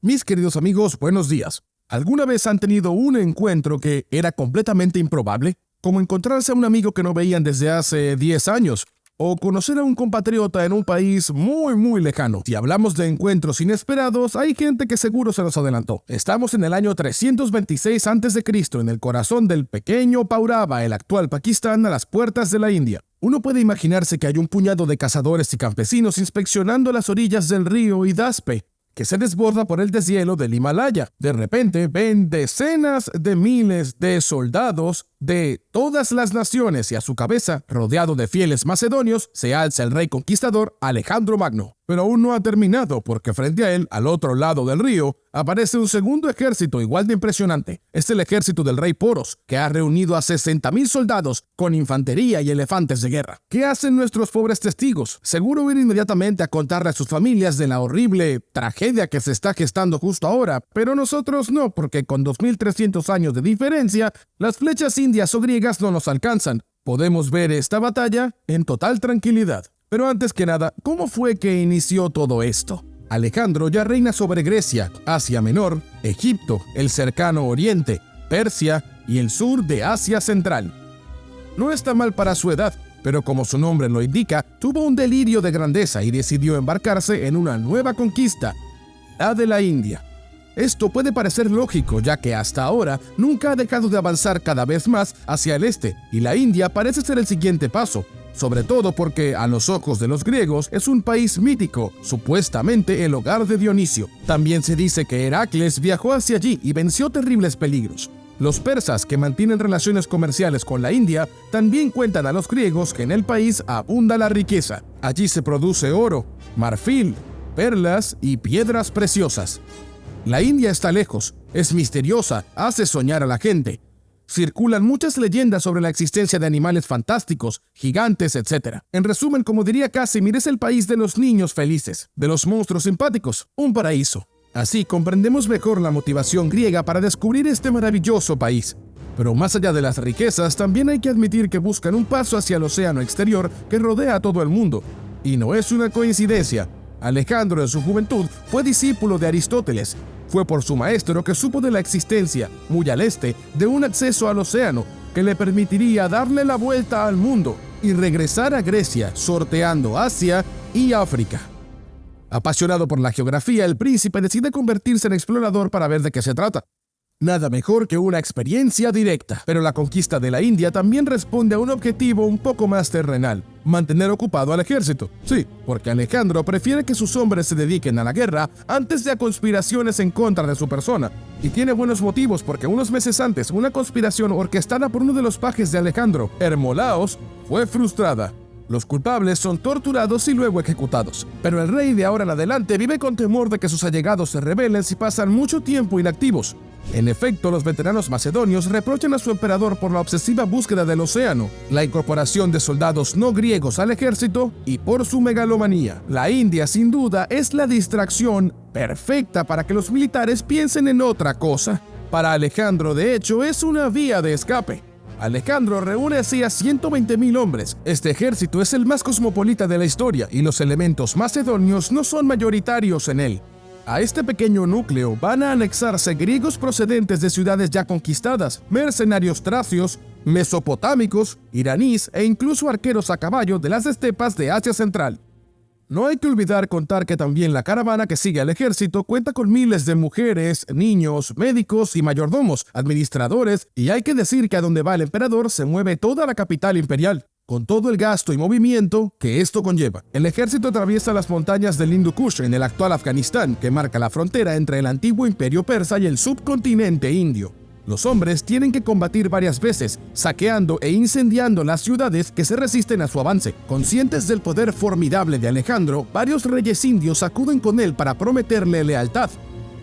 Mis queridos amigos, buenos días. ¿Alguna vez han tenido un encuentro que era completamente improbable? Como encontrarse a un amigo que no veían desde hace 10 años, o conocer a un compatriota en un país muy lejano. Si hablamos de encuentros inesperados, hay gente que seguro se nos adelantó. Estamos en el año 326 a.C., en el corazón del pequeño Paurava, el actual Pakistán, a las puertas de la India. Uno puede imaginarse que hay un puñado de cazadores y campesinos inspeccionando las orillas del río Idaspe, que se desborda por el deshielo del Himalaya. De repente ven decenas de miles de soldados de todas las naciones y a su cabeza, rodeado de fieles macedonios, se alza el rey conquistador Alejandro Magno. Pero aún no ha terminado, porque frente a él, al otro lado del río, aparece un segundo ejército igual de impresionante. Es el ejército del rey Poros, que ha reunido a 60,000 soldados con infantería y elefantes de guerra. ¿Qué hacen nuestros pobres testigos? Seguro ir inmediatamente a contarle a sus familias de la horrible tragedia que se está gestando justo ahora, pero nosotros no, porque con 2300 años de diferencia, las flechas indias o griegas no nos alcanzan. Podemos ver esta batalla en total tranquilidad. Pero antes que nada, ¿cómo fue que inició todo esto? Alejandro ya reina sobre Grecia, Asia Menor, Egipto, el cercano Oriente, Persia y el sur de Asia Central. No está mal para su edad, pero como su nombre lo indica, tuvo un delirio de grandeza y decidió embarcarse en una nueva conquista, la de la India. Esto puede parecer lógico, ya que hasta ahora nunca ha dejado de avanzar cada vez más hacia el este, y la India parece ser el siguiente paso. Sobre todo porque, a los ojos de los griegos, es un país mítico, supuestamente el hogar de Dionisio. También se dice que Heracles viajó hacia allí y venció terribles peligros. Los persas, que mantienen relaciones comerciales con la India, también cuentan a los griegos que en el país abunda la riqueza. Allí se produce oro, marfil, perlas y piedras preciosas. La India está lejos, es misteriosa, hace soñar a la gente. Circulan muchas leyendas sobre la existencia de animales fantásticos, gigantes, etc. En resumen, como diría Casimir, es el país de los niños felices, de los monstruos simpáticos, un paraíso. Así comprendemos mejor la motivación griega para descubrir este maravilloso país. Pero más allá de las riquezas, también hay que admitir que buscan un paso hacia el océano exterior que rodea a todo el mundo. Y no es una coincidencia. Alejandro en su juventud fue discípulo de Aristóteles. Fue por su maestro que supo de la existencia, muy al este, de un acceso al océano que le permitiría darle la vuelta al mundo y regresar a Grecia, sorteando Asia y África. Apasionado por la geografía, el príncipe decide convertirse en explorador para ver de qué se trata. Nada mejor que una experiencia directa, pero la conquista de la India también responde a un objetivo un poco más terrenal: mantener ocupado al ejército. Sí, porque Alejandro prefiere que sus hombres se dediquen a la guerra antes de a conspiraciones en contra de su persona. Y tiene buenos motivos, porque unos meses antes, una conspiración orquestada por uno de los pajes de Alejandro, Hermolaos, fue frustrada. Los culpables son torturados y luego ejecutados. Pero el rey de ahora en adelante vive con temor de que sus allegados se rebelen si pasan mucho tiempo inactivos. En efecto, los veteranos macedonios reprochan a su emperador por la obsesiva búsqueda del océano, la incorporación de soldados no griegos al ejército y por su megalomanía. La India, sin duda, es la distracción perfecta para que los militares piensen en otra cosa. Para Alejandro, de hecho, es una vía de escape. Alejandro reúne así a 120,000 hombres. Este ejército es el más cosmopolita de la historia y los elementos macedonios no son mayoritarios en él. A este pequeño núcleo van a anexarse griegos procedentes de ciudades ya conquistadas, mercenarios tracios, mesopotámicos, iraníes e incluso arqueros a caballo de las estepas de Asia Central. No hay que olvidar contar que también la caravana que sigue al ejército cuenta con miles de mujeres, niños, médicos y mayordomos, administradores, y hay que decir que a donde va el emperador se mueve toda la capital imperial, con todo el gasto y movimiento que esto conlleva. El ejército atraviesa las montañas del Hindu Kush en el actual Afganistán, que marca la frontera entre el antiguo imperio persa y el subcontinente indio. Los hombres tienen que combatir varias veces, saqueando e incendiando las ciudades que se resisten a su avance. Conscientes del poder formidable de Alejandro, varios reyes indios acuden con él para prometerle lealtad.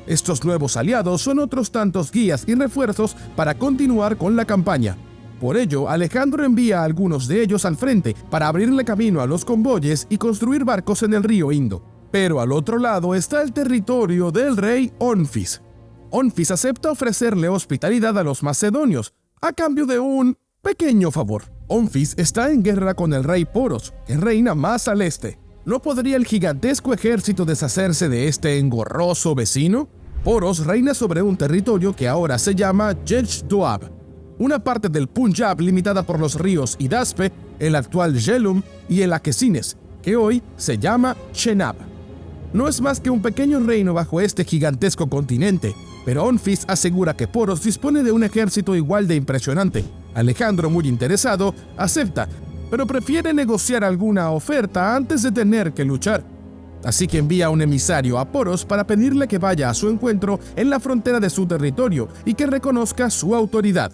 Estos nuevos aliados son otros tantos guías y refuerzos para continuar con la campaña. Por ello, Alejandro envía a algunos de ellos al frente para abrirle camino a los convoyes y construir barcos en el río Indo. Pero al otro lado está el territorio del rey Onfis. Onfis acepta ofrecerle hospitalidad a los macedonios, a cambio de un pequeño favor. Onfis está en guerra con el rey Poros, que reina más al este. ¿No podría el gigantesco ejército deshacerse de este engorroso vecino? Poros reina sobre un territorio que ahora se llama Jet-Doab, una parte del Punjab limitada por los ríos Hidaspe, el actual Jhelum, y el Akesines, que hoy se llama Chenab. No es más que un pequeño reino bajo este gigantesco continente, pero Onfis asegura que Poros dispone de un ejército igual de impresionante. Alejandro, muy interesado, acepta, pero prefiere negociar alguna oferta antes de tener que luchar. Así que envía un emisario a Poros para pedirle que vaya a su encuentro en la frontera de su territorio y que reconozca su autoridad.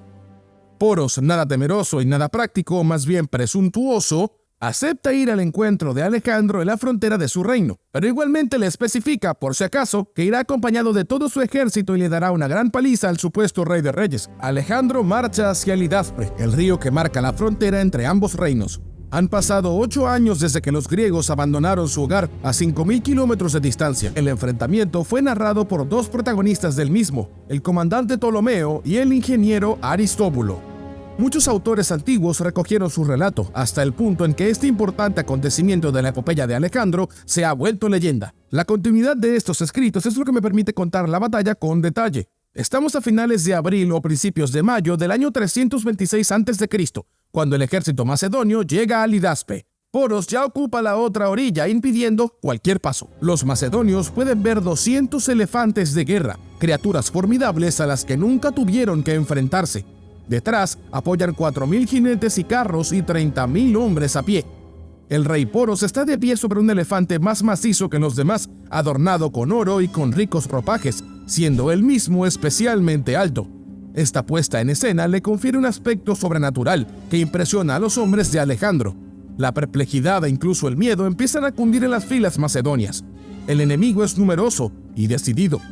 Poros, nada temeroso y nada práctico, más bien presuntuoso, acepta ir al encuentro de Alejandro en la frontera de su reino, pero igualmente le especifica, por si acaso, que irá acompañado de todo su ejército y le dará una gran paliza al supuesto rey de reyes. Alejandro marcha hacia el Hidaspe, el río que marca la frontera entre ambos reinos. Han pasado 8 años desde que los griegos abandonaron su hogar a 5.000 kilómetros de distancia. El enfrentamiento fue narrado por 2 protagonistas del mismo, el comandante Ptolomeo y el ingeniero Aristóbulo. Muchos autores antiguos recogieron su relato hasta el punto en que este importante acontecimiento de la epopeya de Alejandro se ha vuelto leyenda. La continuidad de estos escritos es lo que me permite contar la batalla con detalle. Estamos a finales de abril o principios de mayo del año 326 a.C., cuando el ejército macedonio llega al Hidaspe. Poros ya ocupa la otra orilla, impidiendo cualquier paso. Los macedonios pueden ver 200 elefantes de guerra, criaturas formidables a las que nunca tuvieron que enfrentarse. Detrás apoyan 4.000 jinetes y carros y 30.000 hombres a pie. El rey Poros está de pie sobre un elefante más macizo que los demás, adornado con oro y con ricos ropajes, siendo él mismo especialmente alto. Esta puesta en escena le confiere un aspecto sobrenatural que impresiona a los hombres de Alejandro. La perplejidad e incluso el miedo empiezan a cundir en las filas macedonias. El enemigo es numeroso y decidido.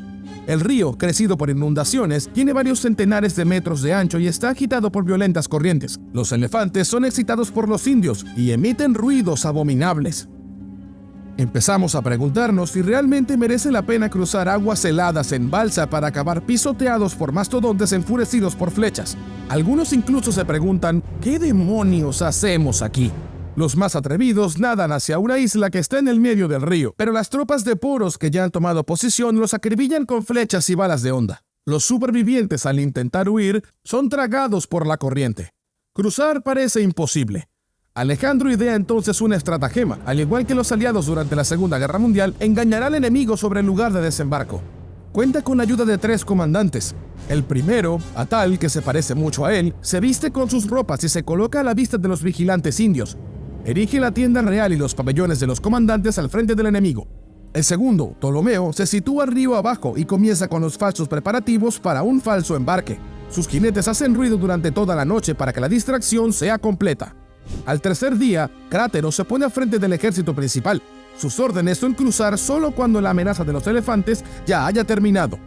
El río, crecido por inundaciones, tiene varios centenares de metros de ancho y está agitado por violentas corrientes. Los elefantes son excitados por los indios y emiten ruidos abominables. Empezamos a preguntarnos si realmente merece la pena cruzar aguas heladas en balsa para acabar pisoteados por mastodontes enfurecidos por flechas. Algunos incluso se preguntan, ¿qué demonios hacemos aquí? Los más atrevidos nadan hacia una isla que está en el medio del río, pero las tropas de Poros que ya han tomado posición los acribillan con flechas y balas de honda. Los supervivientes, al intentar huir, son tragados por la corriente. Cruzar parece imposible. Alejandro idea entonces una estratagema. Al igual que los aliados durante la Segunda Guerra Mundial, engañará al enemigo sobre el lugar de desembarco. Cuenta con la ayuda de 3 comandantes. El primero, Atal, que se parece mucho a él, se viste con sus ropas y se coloca a la vista de los vigilantes indios. Erige la tienda real y los pabellones de los comandantes al frente del enemigo. El segundo, Ptolomeo, se sitúa río abajo y comienza con los falsos preparativos para un falso embarque. Sus jinetes hacen ruido durante toda la noche para que la distracción sea completa. Al tercer día, Crátero se pone al frente del ejército principal. Sus órdenes son cruzar solo cuando la amenaza de los elefantes ya haya terminado.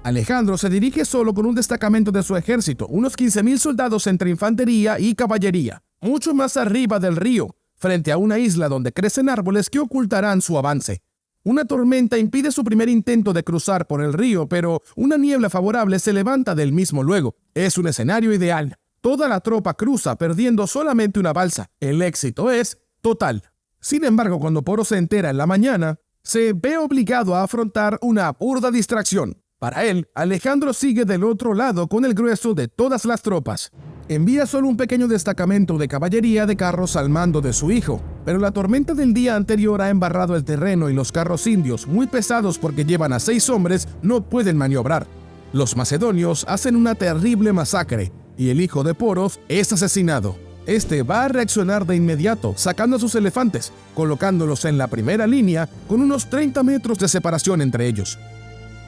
Alejandro se dirige solo con un destacamento de su ejército, unos 15.000 soldados entre infantería y caballería, mucho más arriba del río, frente a una isla donde crecen árboles que ocultarán su avance. Una tormenta impide su primer intento de cruzar por el río, pero una niebla favorable se levanta del mismo luego. Es un escenario ideal. Toda la tropa cruza perdiendo solamente una balsa. El éxito es total. Sin embargo, cuando Poros se entera en la mañana, se ve obligado a afrontar una absurda distracción. Para él, Alejandro sigue del otro lado con el grueso de todas las tropas. Envía solo un pequeño destacamento de caballería de carros al mando de su hijo, pero la tormenta del día anterior ha embarrado el terreno y los carros indios, muy pesados porque llevan a 6 hombres, no pueden maniobrar. Los macedonios hacen una terrible masacre y el hijo de Poros es asesinado. Este va a reaccionar de inmediato, sacando a sus elefantes, colocándolos en la primera línea con unos 30 metros de separación entre ellos.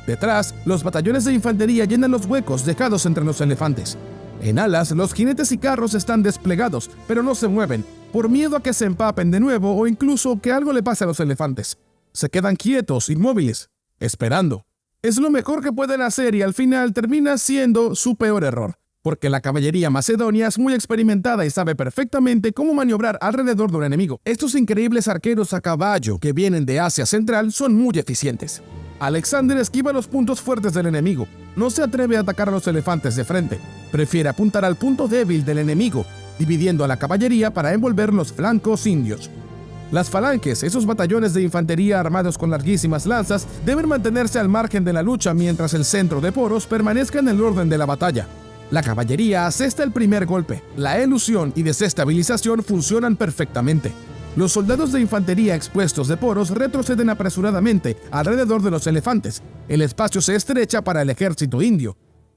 Detrás, los batallones de infantería llenan los huecos dejados entre los elefantes. En alas, los jinetes y carros están desplegados, pero no se mueven, por miedo a que se empapen de nuevo o incluso que algo le pase a los elefantes. Se quedan quietos, inmóviles, esperando. Es lo mejor que pueden hacer y al final termina siendo su peor error, porque la caballería macedonia es muy experimentada y sabe perfectamente cómo maniobrar alrededor de un enemigo. Estos increíbles arqueros a caballo que vienen de Asia Central son muy eficientes. Alexander esquiva los puntos fuertes del enemigo. No se atreve a atacar a los elefantes de frente. Prefiere apuntar al punto débil del enemigo, dividiendo a la caballería para envolver los flancos indios. Las falanges, esos batallones de infantería armados con larguísimas lanzas, deben mantenerse al margen de la lucha mientras el centro de Poros permanezca en el orden de la batalla. La caballería asesta el primer golpe. La elusión y desestabilización funcionan perfectamente. Los soldados de infantería expuestos de Poros retroceden apresuradamente alrededor de los elefantes. El espacio se estrecha para el ejército indio.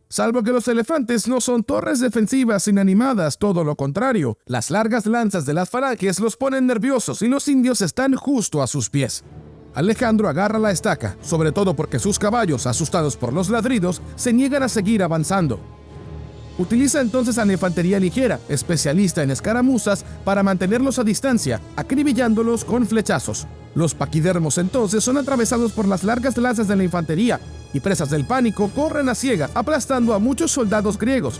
Salvo que los elefantes no son torres defensivas inanimadas, todo lo contrario. Las largas lanzas de las falanges los ponen nerviosos y los indios están justo a sus pies. Alejandro agarra la estaca, sobre todo porque sus caballos, asustados por los ladridos, se niegan a seguir avanzando. Utiliza entonces a la infantería ligera, especialista en escaramuzas, para mantenerlos a distancia, acribillándolos con flechazos. Los paquidermos entonces son atravesados por las largas lanzas de la infantería y, presas del pánico, corren a ciegas, aplastando a muchos soldados griegos,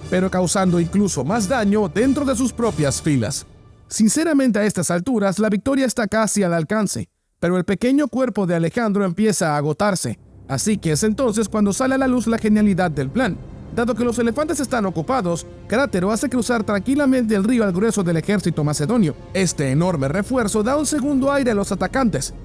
pero causando incluso más daño dentro de sus propias filas. Sinceramente, a estas alturas la victoria está casi al alcance, pero el pequeño cuerpo de Alejandro empieza a agotarse, así que es entonces cuando sale a la luz la genialidad del plan. Dado que los elefantes están ocupados, Crátero hace cruzar tranquilamente el río al grueso del ejército macedonio. Este enorme refuerzo da un segundo aire a los atacantes.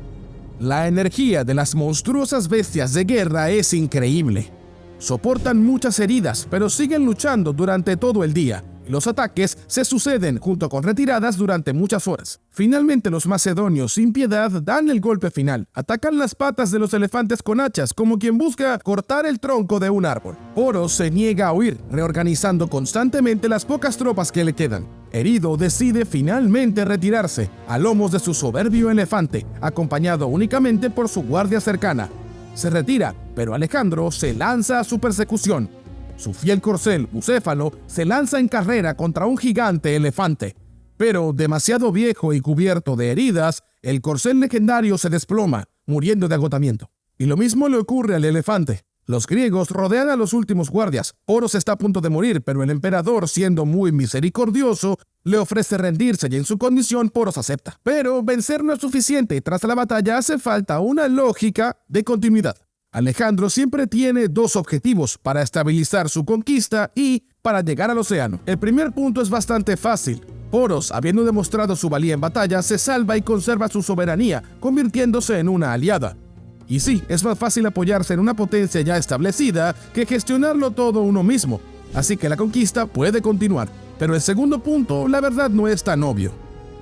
La energía de las monstruosas bestias de guerra es increíble. Soportan muchas heridas, pero siguen luchando durante todo el día. Los ataques se suceden junto con retiradas durante muchas horas. Finalmente los macedonios, sin piedad, dan el golpe final. Atacan las patas de los elefantes con hachas, como quien busca cortar el tronco de un árbol. Poros se niega a huir, reorganizando constantemente las pocas tropas que le quedan. Herido, decide finalmente retirarse, a lomos de su soberbio elefante, acompañado únicamente por su guardia cercana. Se retira, pero Alejandro se lanza a su persecución. Su fiel corcel, Bucéfalo, se lanza en carrera contra un gigante elefante. Pero, demasiado viejo y cubierto de heridas, el corcel legendario se desploma, muriendo de agotamiento. Y lo mismo le ocurre al elefante. Los griegos rodean a los últimos guardias. Poros está a punto de morir, pero el emperador, siendo muy misericordioso, le ofrece rendirse y en su condición Poros acepta. Pero vencer no es suficiente y tras la batalla hace falta una lógica de continuidad. Alejandro siempre tiene dos objetivos: para estabilizar su conquista y para llegar al océano. El primer punto es bastante fácil. Poros, habiendo demostrado su valía en batalla, se salva y conserva su soberanía, convirtiéndose en una aliada. Y sí, es más fácil apoyarse en una potencia ya establecida que gestionarlo todo uno mismo, así que la conquista puede continuar. Pero el segundo punto, la verdad, no es tan obvio.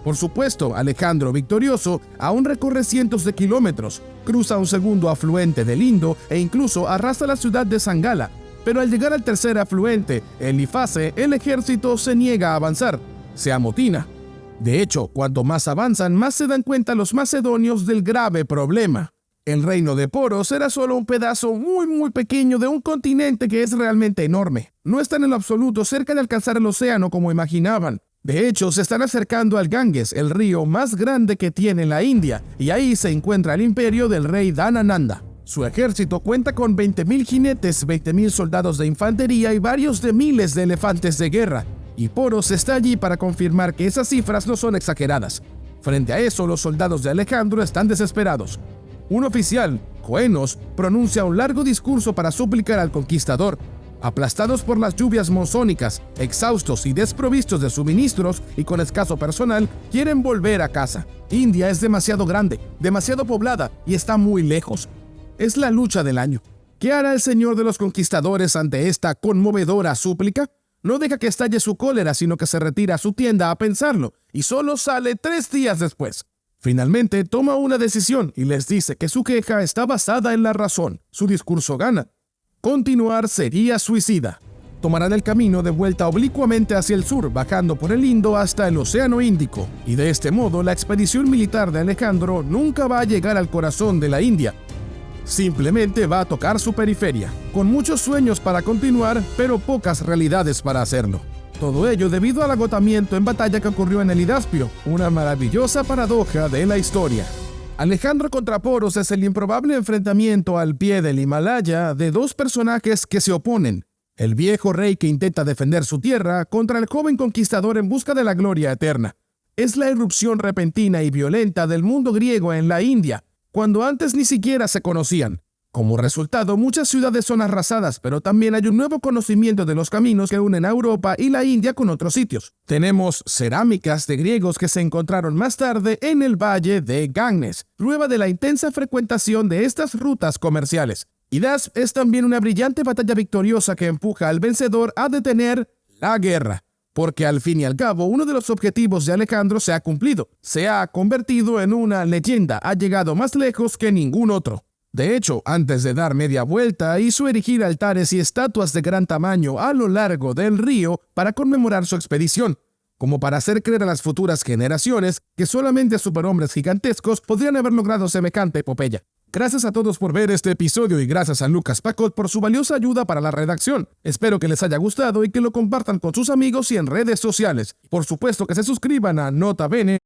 Por supuesto, Alejandro, victorioso, aún recorre cientos de kilómetros, cruza un segundo afluente del Indo e incluso arrasa la ciudad de Sangala. Pero al llegar al tercer afluente, el Lifase, el ejército se niega a avanzar, se amotina. De hecho, cuanto más avanzan, más se dan cuenta los macedonios del grave problema. El reino de Poros era solo un pedazo muy pequeño de un continente que es realmente enorme. No están en lo absoluto cerca de alcanzar el océano como imaginaban. De hecho, se están acercando al Ganges, el río más grande que tiene la India, y ahí se encuentra el imperio del rey Dhanananda. Su ejército cuenta con 20.000 jinetes, 20.000 soldados de infantería y varios de miles de elefantes de guerra, y Poros está allí para confirmar que esas cifras no son exageradas. Frente a eso, los soldados de Alejandro están desesperados. Un oficial, Coenos, pronuncia un largo discurso para suplicar al conquistador. Aplastados por las lluvias monzónicas, exhaustos y desprovistos de suministros y con escaso personal, quieren volver a casa. India es demasiado grande, demasiado poblada y está muy lejos. Es la lucha del año. ¿Qué hará el señor de los conquistadores ante esta conmovedora súplica? No deja que estalle su cólera, sino que se retira a su tienda a pensarlo y solo sale 3 días después. Finalmente toma una decisión y les dice que su queja está basada en la razón. Su discurso gana. Continuar sería suicida. Tomarán el camino de vuelta oblicuamente hacia el sur, bajando por el Indo hasta el Océano Índico, y de este modo la expedición militar de Alejandro nunca va a llegar al corazón de la India. Simplemente va a tocar su periferia, con muchos sueños para continuar, pero pocas realidades para hacerlo. Todo ello debido al agotamiento en batalla que ocurrió en el Hidaspio, una maravillosa paradoja de la historia. Alejandro contra Poros es el improbable enfrentamiento al pie del Himalaya de dos personajes que se oponen. El viejo rey que intenta defender su tierra contra el joven conquistador en busca de la gloria eterna. Es la irrupción repentina y violenta del mundo griego en la India, cuando antes ni siquiera se conocían. Como resultado, muchas ciudades son arrasadas, pero también hay un nuevo conocimiento de los caminos que unen a Europa y la India con otros sitios. Tenemos cerámicas de griegos que se encontraron más tarde en el valle de Ganges, prueba de la intensa frecuentación de estas rutas comerciales. Y Das es también una brillante batalla victoriosa que empuja al vencedor a detener la guerra, porque al fin y al cabo uno de los objetivos de Alejandro se ha cumplido, se ha convertido en una leyenda, ha llegado más lejos que ningún otro. De hecho, antes de dar media vuelta, hizo erigir altares y estatuas de gran tamaño a lo largo del río para conmemorar su expedición, como para hacer creer a las futuras generaciones que solamente superhombres gigantescos podrían haber logrado semejante epopeya. Gracias a todos por ver este episodio y gracias a Lucas Pacot por su valiosa ayuda para la redacción. Espero que les haya gustado y que lo compartan con sus amigos y en redes sociales. Por supuesto que se suscriban a Nota Bene